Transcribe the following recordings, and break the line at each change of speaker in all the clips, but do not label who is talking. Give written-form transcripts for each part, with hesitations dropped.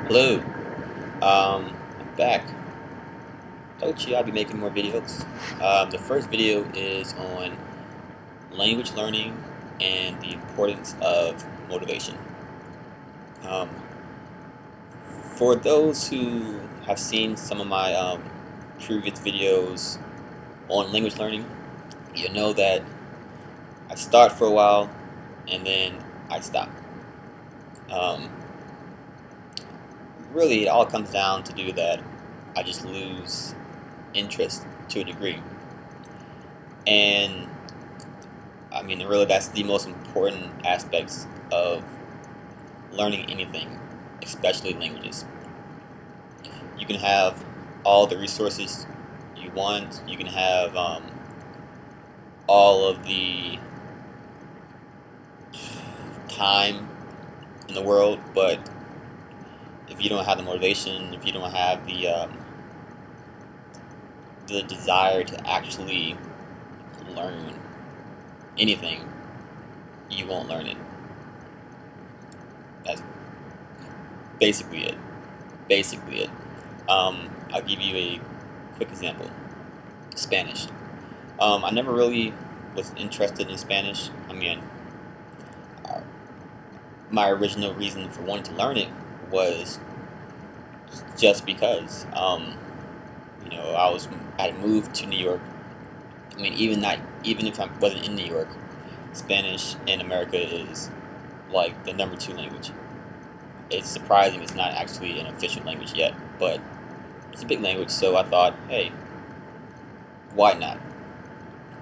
Hello, I'm back. Told you I'll be making more videos. The first video is on language learning and the importance of motivation. Um, for those who have seen some of my previous videos on language learning, you know that I start for a while and then I stop. Um, Really, it all comes down to do that I just lose interest to a degree. And I mean, really, that's the most important aspects of learning anything, especially languages. You can have all the resources you want. You can have all of the time in the world, but if you don't have the motivation, if you don't have the desire to actually learn anything, you won't learn it. That's basically it. Basically it. I'll give you a quick example. Spanish. I never really was interested in Spanish. I mean, uh, my original reason for wanting to learn it was just because, I had moved to New York. I mean, even if I wasn't in New York, Spanish in America is like the number two language. It's surprising it's not actually an official language yet, but it's a big language. So I thought, hey, why not?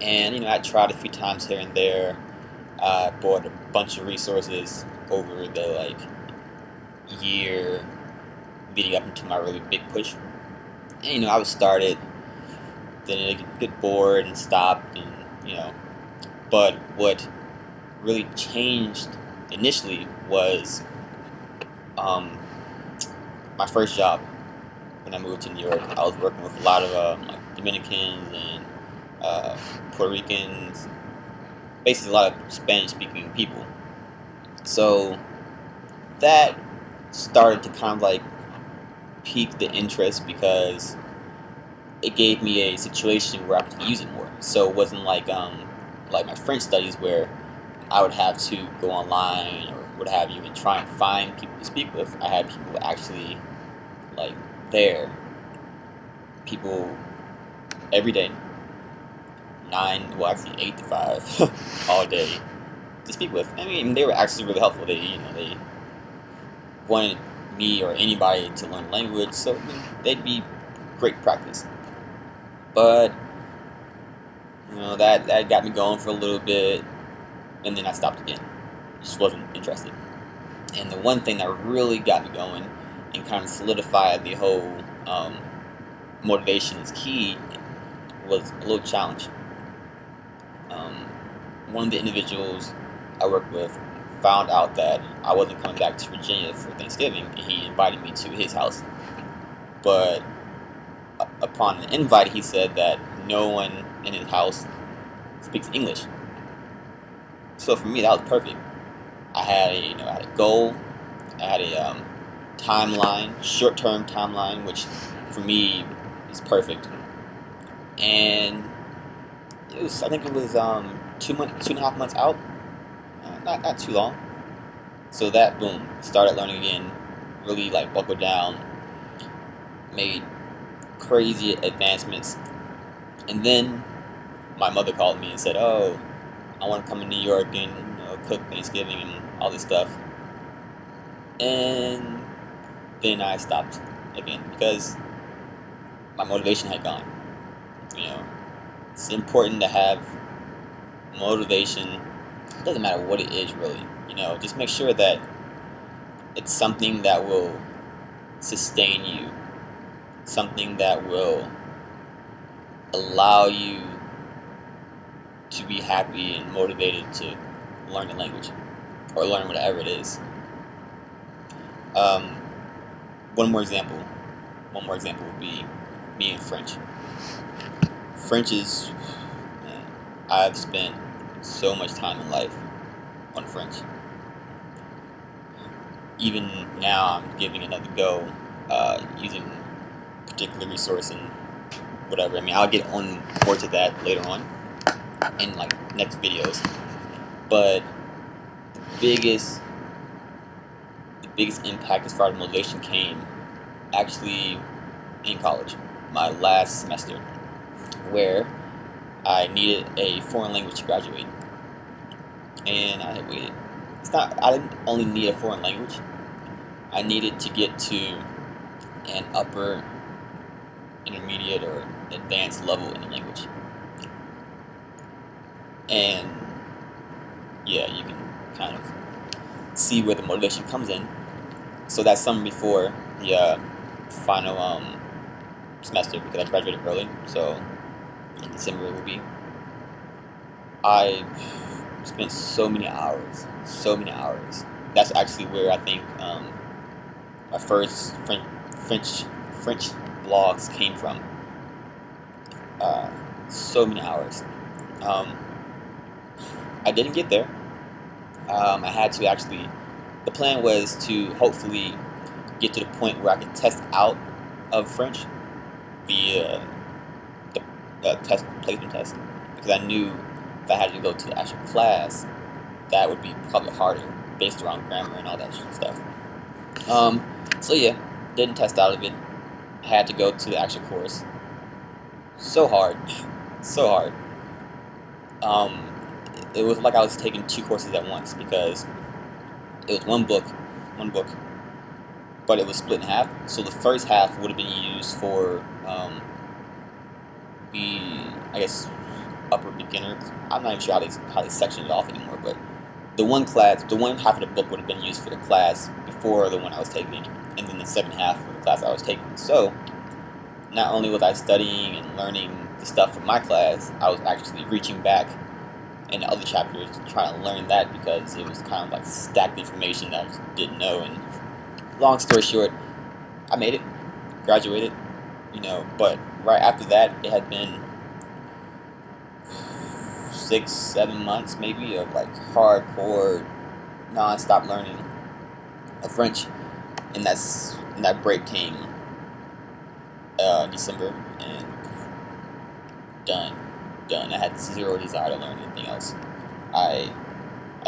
And I tried a few times here and there. I bought a bunch of resources over the year leading up into my really big push. And I would start it, then I'd get bored and stop, and But what really changed initially was um, my first job when I moved to New York. I was working with a lot of Dominicans and uh, Puerto Ricans, basically a lot of Spanish-speaking people. So that started to kind of pique the interest because it gave me a situation where I could use it more. So it wasn't like my French studies where I would have to go online or what have you and try and find people to speak with. I had people actually like there, people every day, actually 8 to 5, all day to speak with. I mean, they were actually really helpful. They wanted me or anybody to learn language, so they'd be great practice. But that got me going for a little bit, and then I stopped again. Just wasn't interested. And the one thing that really got me going and kind of solidified the whole motivation is key was a little challenge. Um, One of the individuals I worked with found out that I wasn't coming back to Virginia for Thanksgiving, and he invited me to his house. But upon the invite, he said that no one in his house speaks English. So for me, that was perfect. I had a goal. I had a timeline, short-term timeline, which for me is perfect. And I think it was 2 and a half months out, not too long. So that boom, started learning again, really buckled down, made crazy advancements, and then my mother called me and said, "Oh, I want to come to New York and cook Thanksgiving and all this stuff." And then I stopped again because my motivation had gone. You know, it's important to have motivation. It doesn't matter what it is, really. Just make sure that it's something that will sustain you, something that will allow you to be happy and motivated to learn the language or learn whatever it is. Um, one more example. One more example would be me and French. French is, man, I've spent so much time in life on French. even now I'm giving another go, using a particular resource and whatever. I mean, I'll get on more to that later on in like next videos. But the biggest the biggest impact as far as motivation came actually in college, my last semester, where I needed a foreign language to graduate, and I had waited. I didn't only need a foreign language. I needed to get to an upper, intermediate, or advanced level in the language. And yeah, you can kind of see where the motivation comes in. So that summer before the final semester, because I graduated early, so in December it will be, I spent so many hours. That's actually where I think my first French blogs came from. So many hours. I didn't get there. I had to actually. The plan was to hopefully get to the point where I could test out of French the placement test, because I knew if I had to go to the actual class, that would be probably harder based around grammar and all that stuff. So yeah, didn't test out of it. Had to go to the actual course. So hard, so hard. It was like I was taking two courses at once, because it was one book, but it was split in half. So the first half would have been used for I guess, upper beginner. I'm not even sure how they sectioned it off anymore, but the one half of the book would have been used for the class before the one I was taking, and then the second half for the class I was taking. So not only was I studying and learning the stuff from my class, I was actually reaching back in the other chapters to try to learn that, because it was kind of like stacked information that I just didn't know. And long story short, I made it, graduated, but right after that, it had been 6-7 months maybe of like hardcore, non-stop learning of French, and that break came December, and done. I had zero desire to learn anything else. I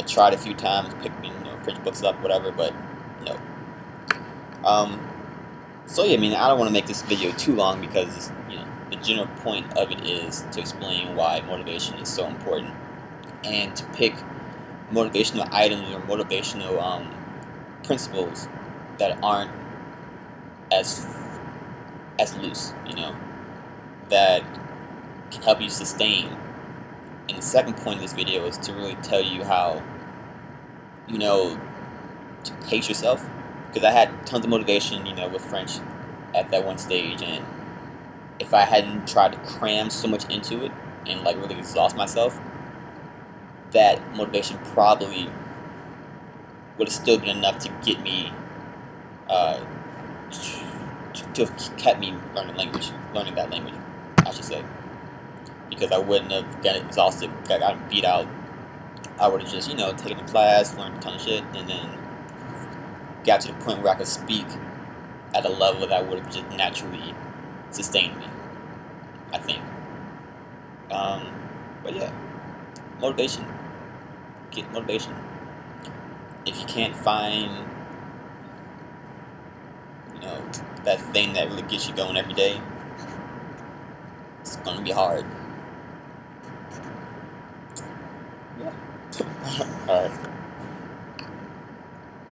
tried a few times, picking French books up, whatever, but no. So yeah, I mean, I don't want to make this video too long, because the general point of it is to explain why motivation is so important, and to pick motivational items or motivational principles that aren't as loose, that can help you sustain. And the second point of this video is to really tell you how, to pace yourself, because I had tons of motivation, with French at that one stage, and if I hadn't tried to cram so much into it and like really exhaust myself, that motivation probably would have still been enough to get me, to have kept me learning that language, I should say, because I wouldn't have gotten exhausted, gotten beat out. I would have just, taken the class, learned a ton of shit, and then got to the point where I could speak at a level that would have just naturally sustained me, I think. But yeah, motivation. Get motivation. If you can't find, that thing that really gets you going every day, it's gonna be hard. Yeah. Alright.